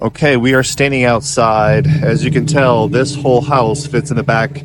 Okay, we are standing outside. As you can tell, this whole house fits in the back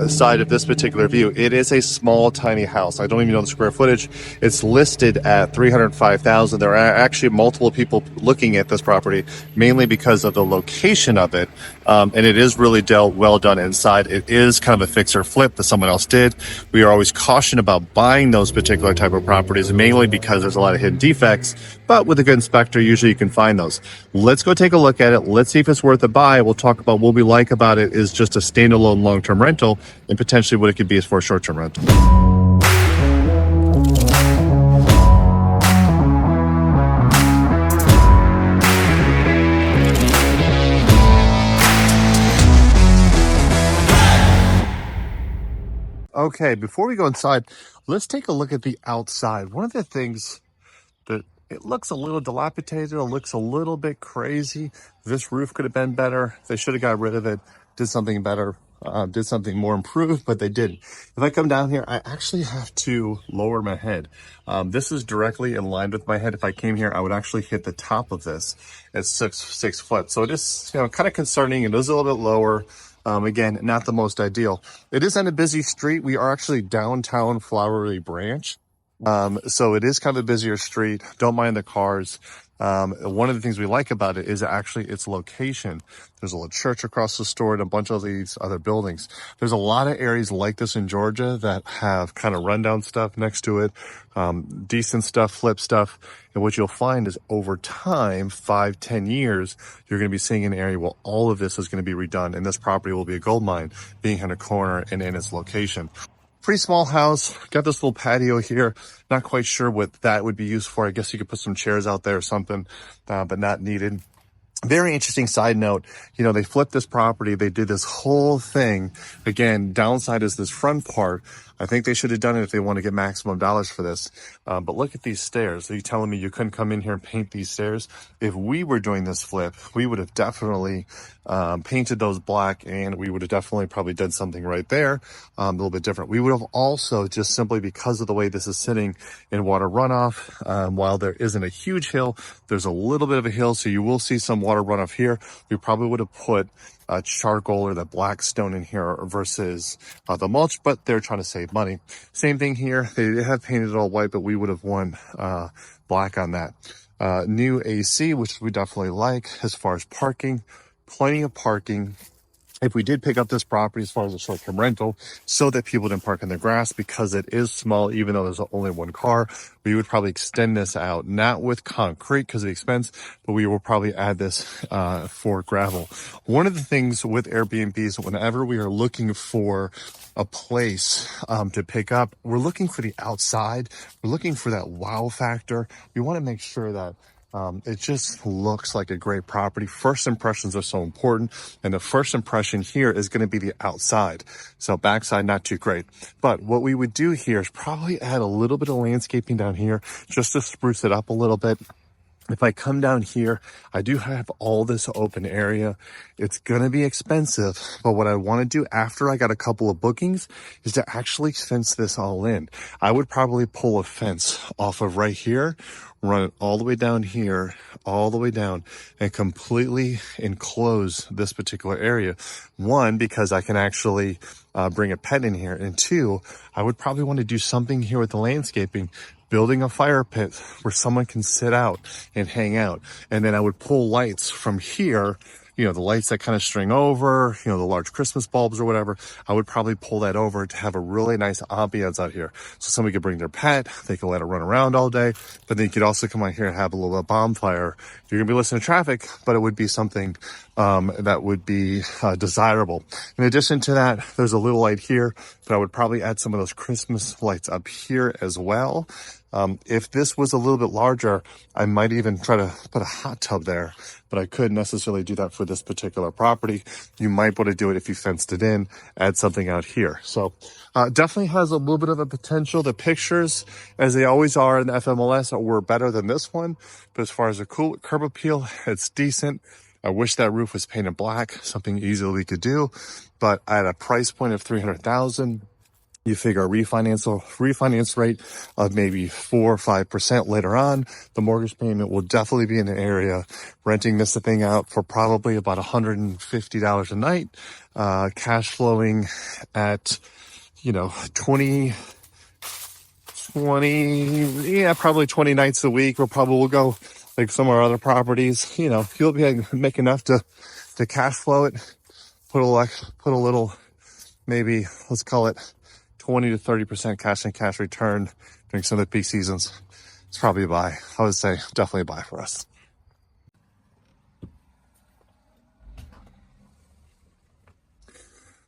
side of this particular view. It is a small, tiny house. I don't even know the square footage. It's listed at 305,000. There are actually multiple people looking at this property, mainly because of the location of it. And it is really well done inside. It is kind of a fix or flip that someone else did. We are always cautioned about buying those particular type of properties, mainly because there's a lot of hidden defects. But with a good inspector, usually you can find those. Let's go take a look at it. Let's see if it's worth a buy. We'll talk about what we like about it is just a standalone long-term rental and potentially what it could be as for a short-term rental. Okay, before we go inside, let's take a look at the outside. One of the things that it looks a little dilapidated, it looks a little bit crazy. This roof could have been better. They should have got rid of it, did something better, did something more improved, but they didn't. If I come down here, I actually have to lower my head. This is directly in line with my head. If I came here, I would actually hit the top of this at six foot. So it is, kind of concerning. It is a little bit lower. Again, not the most ideal. It is on a busy street. We are actually downtown Flowery Branch. So it is kind of a busier street. Don't mind the cars. One of the things we like about it is actually its location. There's a little church across the store and a bunch of these other buildings. There's a lot of areas like this in Georgia that have kind of rundown stuff next to it, decent stuff, flip stuff. And what you'll find is over time, 5-10 years, you're going to be seeing an area where all of this is going to be redone. And this property will be a gold mine being in a corner and in its location. Pretty small house, got this little patio here. Not quite sure what that would be used for. I guess you could put some chairs out there or something, but not needed. Very interesting side note, they flipped this property. They did this whole thing. Again, downside is this front part. I think they should have done it if they want to get maximum dollars for this. But look at these stairs. Are you telling me you couldn't come in here and paint these stairs? If we were doing this flip, we would have definitely painted those black, and we would have definitely probably done something right there a little bit different. We would have also, just simply because of the way this is sitting in water runoff, while there isn't a huge hill, there's a little bit of a hill, so you will see some water runoff here. We probably would have put charcoal or the black stone in here versus the mulch, but they're trying to save money. Same thing here. They have painted it all white, but we would have won black on that. New AC, which we definitely like. As far as parking, plenty of parking. If we did pick up this property as far as a short-term rental so that people didn't park in the grass, because it is small, even though there's only one car, we would probably extend this out, not with concrete because of the expense, but we will probably add this for gravel. One of the things with Airbnbs, whenever we are looking for a place to pick up, we're looking for the outside. We're looking for that wow factor. We want to make sure that it just looks like a great property. First impressions are so important. And the first impression here is going to be the outside. So backside, not too great. But what we would do here is probably add a little bit of landscaping down here just to spruce it up a little bit. If I come down here, I do have all this open area. It's going to be expensive, but what I want to do after I got a couple of bookings is to actually fence this all in. I would probably pull a fence off of right here, run it all the way down here, all the way down, and completely enclose this particular area. One, because I can actually bring a pet in here. And two, I would probably want to do something here with the landscaping, building a fire pit where someone can sit out and hang out. And then I would pull lights from here, the lights that kind of string over, the large Christmas bulbs or whatever. I would probably pull that over to have a really nice ambiance out here. So somebody could bring their pet, they could let it run around all day, but then you could also come out here and have a little bonfire. You're going to be listening to traffic, but it would be something that would be desirable. In addition to that, there's a little light here, but I would probably add some of those Christmas lights up here as well. If this was a little bit larger, I might even try to put a hot tub there, but I couldn't necessarily do that for this particular property. You might want to do it if you fenced it in, add something out here. So definitely has a little bit of a potential. The pictures, as they always are in the FMLS, were better than this one. But as far as the curb appeal, it's decent. I wish that roof was painted black, something easily we could do. But at a price point of $300,000, You figure a refinance rate of maybe 4 or 5% later on. The mortgage payment will definitely be in the area. Renting this thing out for probably about $150 a night. Cash flowing at, 20, yeah, probably 20 nights a week. We'll go like some of our other properties. You'll be able to make enough to cash flow it. Put a little, maybe let's call it 20 to 30% cash and cash return during some of the peak seasons. It's probably a buy. I would say definitely a buy for us.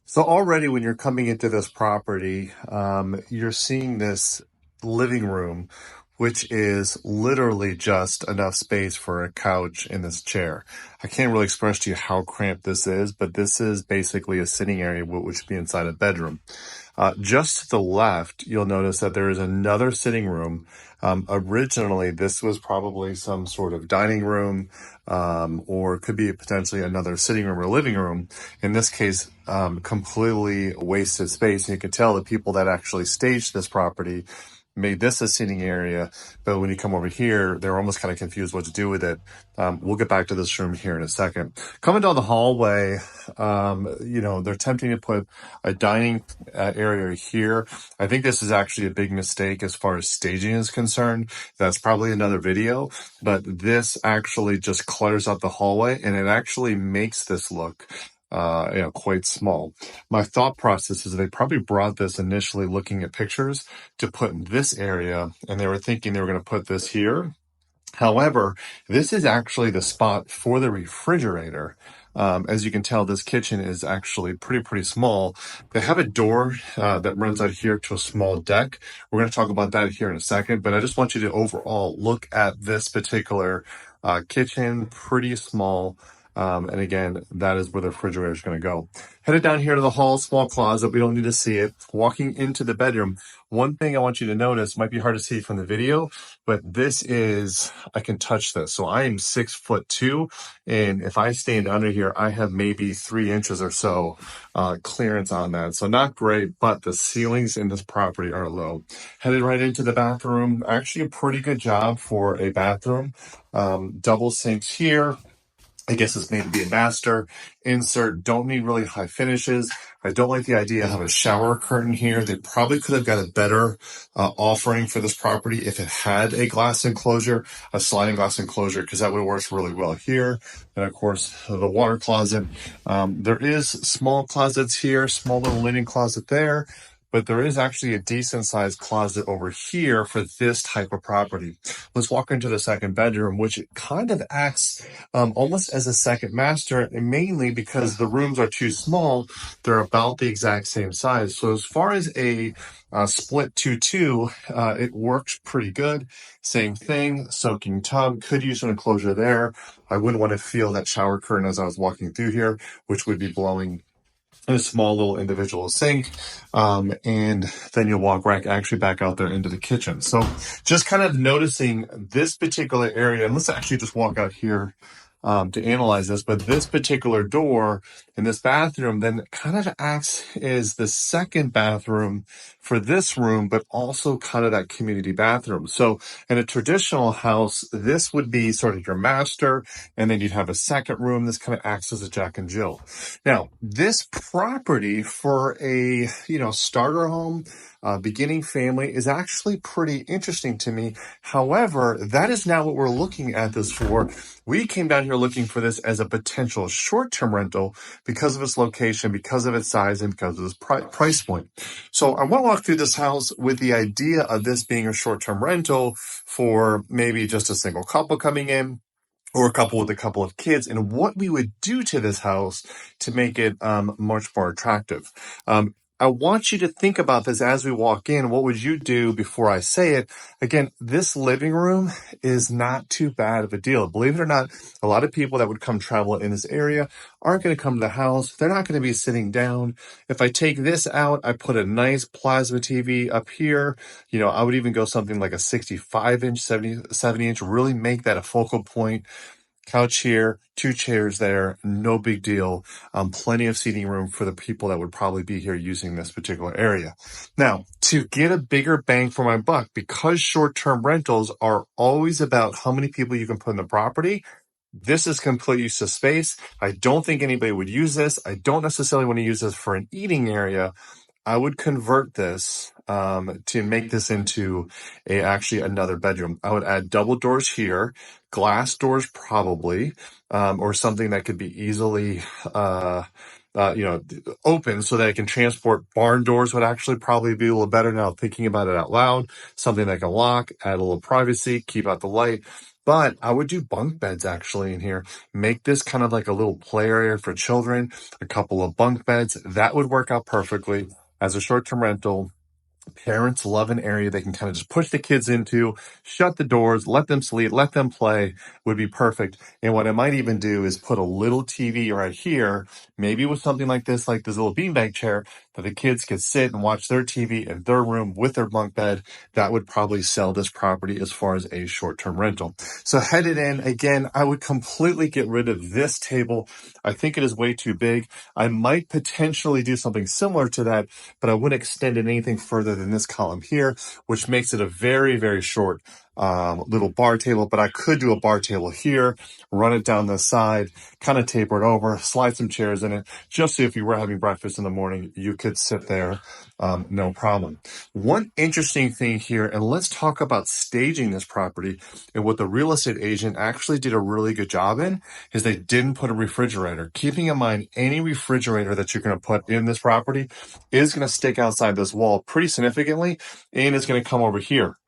So already when you're coming into this property, you're seeing this living room, which is literally just enough space for a couch and this chair. I can't really express to you how cramped this is, but this is basically a sitting area, which would be inside a bedroom. Just to the left, you'll notice that there is another sitting room. Originally, this was probably some sort of dining room, or it could be potentially another sitting room or living room. In this case, completely wasted space. And you can tell the people that actually staged this property made this a sitting area, but when you come over here, they're almost kind of confused what to do with it. We'll get back to this room here in a second. Coming down the hallway, they're attempting to put a dining area here. I think this is actually a big mistake as far as staging is concerned. That's probably another video, but this actually just clutters up the hallway and it actually makes this look quite small. My thought process is they probably brought this initially looking at pictures to put in this area, and they were thinking they were going to put this here. However, this is actually the spot for the refrigerator. As you can tell, this kitchen is actually pretty small. They have a door that runs out here to a small deck. We're going to talk about that here in a second, but I just want you to overall look at this particular kitchen, pretty small. And again, that is where the refrigerator is going to go. Headed down here to the hall, small closet. We don't need to see it. Walking into the bedroom. One thing I want you to notice, might be hard to see from the video, but I can touch this. So I am 6'2", and if I stand under here, I have maybe 3 inches or so clearance on that. So not great, but the ceilings in this property are low. Headed right into the bathroom. Actually a pretty good job for a bathroom. Double sinks here. I guess it's made to be a master insert. Don't need really high finishes. I don't like the idea of a shower curtain here. They probably could have got a better offering for this property if it had a glass enclosure, a sliding glass enclosure, because that would have worked really well here. And of course, the water closet. There is small closets here, small little linen closet there. But there is actually a decent sized closet over here for this type of property. Let's walk into the second bedroom, which kind of acts almost as a second master, and mainly because the rooms are too small. They're about the exact same size. So as far as a split 2-2, it works pretty good. Same thing, soaking tub, could use an enclosure there. I wouldn't want to feel that shower curtain as I was walking through here, which would be blowing a small little individual sink, and then you'll walk actually back out there into the kitchen. So just kind of noticing this particular area, and let's actually just walk out here to analyze this, but this particular door in this bathroom then kind of acts as the second bathroom for this room, but also kind of that community bathroom. So in a traditional house, this would be sort of your master, and then you'd have a second room. This kind of acts as a Jack and Jill. Now, this property for a, starter home, beginning family is actually pretty interesting to me. However, that is not what we're looking at this for. We came down here looking for this as a potential short-term rental because of its location, because of its size, and because of its price point. So I want to walk through this house with the idea of this being a short-term rental for maybe just a single couple coming in, or a couple with a couple of kids, and what we would do to this house to make it much more attractive. I want you to think about this as we walk in. What would you do before I say it? Again, this living room is not too bad of a deal. Believe it or not, a lot of people that would come travel in this area aren't going to come to the house. They're not going to be sitting down. If I take this out, I put a nice plasma TV up here. I would even go something like a 65-inch, 70-inch, really make that a focal point. couch here, 2 chairs there, no big deal. Plenty of seating room for the people that would probably be here using this particular area. Now, to get a bigger bang for my buck, because short-term rentals are always about how many people you can put in the property, this is complete use of space. I don't think anybody would use this. I don't necessarily want to use this for an eating area. I would convert this to make this into actually another bedroom. I would add double doors here, glass doors probably, or something that could be easily open so that it can transport. Barn doors would actually probably be a little better now thinking about it out loud. Something that can lock, add a little privacy, keep out the light. But I would do bunk beds actually in here. Make this kind of like a little play area for children, a couple of bunk beds. That would work out perfectly as a short-term rental. Parents love an area they can kind of just push the kids into, shut the doors, let them sleep, let them play, would be perfect. And what I might even do is put a little TV right here, maybe with something like this little beanbag chair that the kids could sit and watch their TV in their room with their bunk bed. That would probably sell this property as far as a short-term rental. So headed in, again, I would completely get rid of this table. I think it is way too big. I might potentially do something similar to that, but I wouldn't extend it anything further than this column here, which makes it a very, very short little bar table. But I could do a bar table here, run it down the side, kind of taper it over, slide some chairs in it, just so if you were having breakfast in the morning, you could sit there, no problem. One interesting thing here, and let's talk about staging this property, and what the real estate agent actually did a really good job in, is they didn't put a refrigerator. Keeping in mind, any refrigerator that you're going to put in this property is going to stick outside this wall pretty significantly, and it's going to come over here.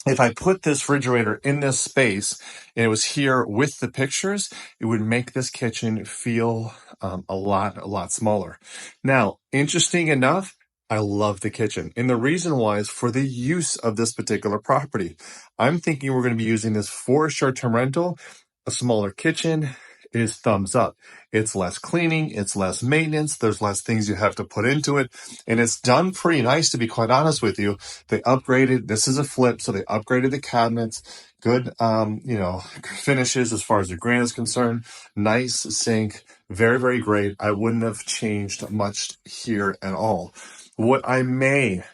If I put this refrigerator in this space and it was here with the pictures, it would make this kitchen feel a lot smaller. Now, interesting enough, I love the kitchen. And the reason why is for the use of this particular property. I'm thinking we're going to be using this for a short-term rental. A smaller kitchen is thumbs up. It's less cleaning, it's less maintenance, there's less things you have to put into it, and it's done pretty nice, to be quite honest with you. They upgraded, this is a flip, so they upgraded the cabinets, good, finishes as far as the granite is concerned, nice sink, very, very great. I wouldn't have changed much here at all. What I may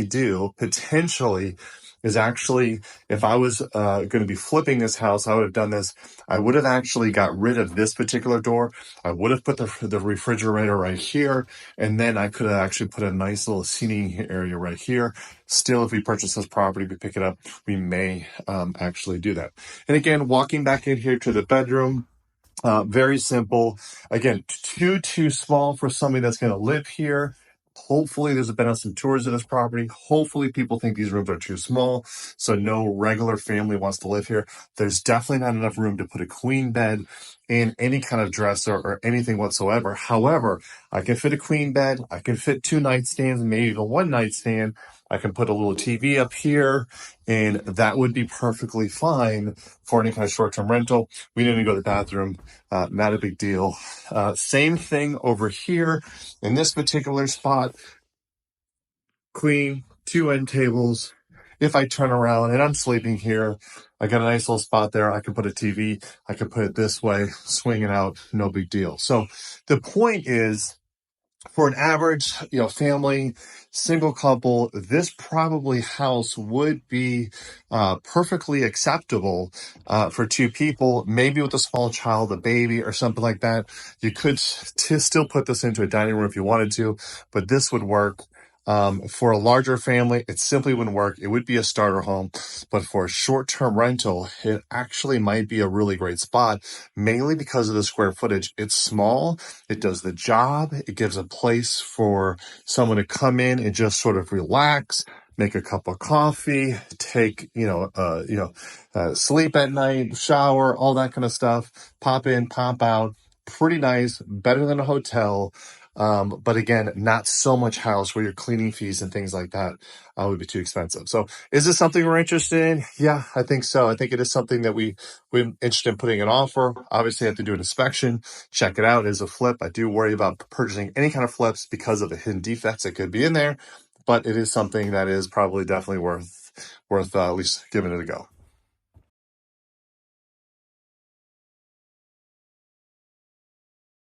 do potentially is actually, if I was going to be flipping this house, I would have done this. I would have actually got rid of this particular door. I would have put the refrigerator right here, and then I could have actually put a nice little seating area right here. Still, if we purchase this property, we pick it up, we may actually do that. And again, walking back in here to the bedroom, very simple. Again, too small for somebody that's going to live here. Hopefully there's been some tours of this property. Hopefully people think these rooms are too small, so no regular family wants to live here. There's definitely not enough room to put a queen bed in any kind of dresser or anything whatsoever. However, I can fit a queen bed. I can fit 2 nightstands, maybe even 1 nightstand. I can put a little TV up here, and that would be perfectly fine for any kind of short-term rental. We didn't go to the bathroom. Not a big deal. Same thing over here in this particular spot. Clean, 2 end tables. If I turn around and I'm sleeping here, I got a nice little spot there. I can put a TV. I can put it this way, swing it out. No big deal. So the point is, for an average, family, single couple, this probably house would be perfectly acceptable for 2 people, maybe with a small child, a baby or something like that. You could still put this into a dining room if you wanted to, but this would work. For a larger family, it simply wouldn't work. It would be a starter home, but for a short-term rental, it actually might be a really great spot, mainly because of the square footage. It's small. It does the job. It gives a place for someone to come in and just sort of relax, make a cup of coffee, take, sleep at night, shower, all that kind of stuff, pop in, pop out. Pretty nice, better than a hotel. But again, not so much house where your cleaning fees and things like that would be too expensive. So is this something we're interested in? Yeah, I think so. I think it is something that we're interested in putting an offer. Obviously, I have to do an inspection, check it out. It is a flip. I do worry about purchasing any kind of flips because of the hidden defects that could be in there, but it is something that is probably definitely worth at least giving it a go.